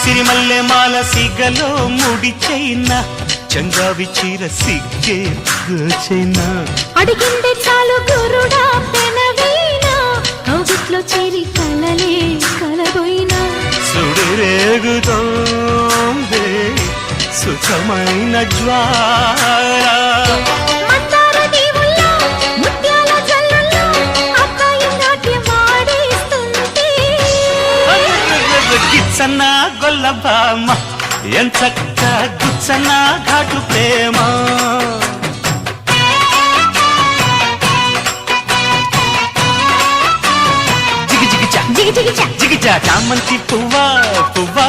సిరిమల్లె మాల సిగలో ముడి చైనా చంగావి చీర సిగ్గే చైనా అడిగిందే చాలు గురుడా పెనవీనా కౌగిట్లో చేరి కలలే కలబోయినా సుడిరేగుతోందే సుఖమైన జ్వాల గిచ్చన్న గొల్లబామ ఎంచక్క గుచ్చన్న ఘాటు ప్రేమ జిగిజా చామంతి పువ్వా పువ్వా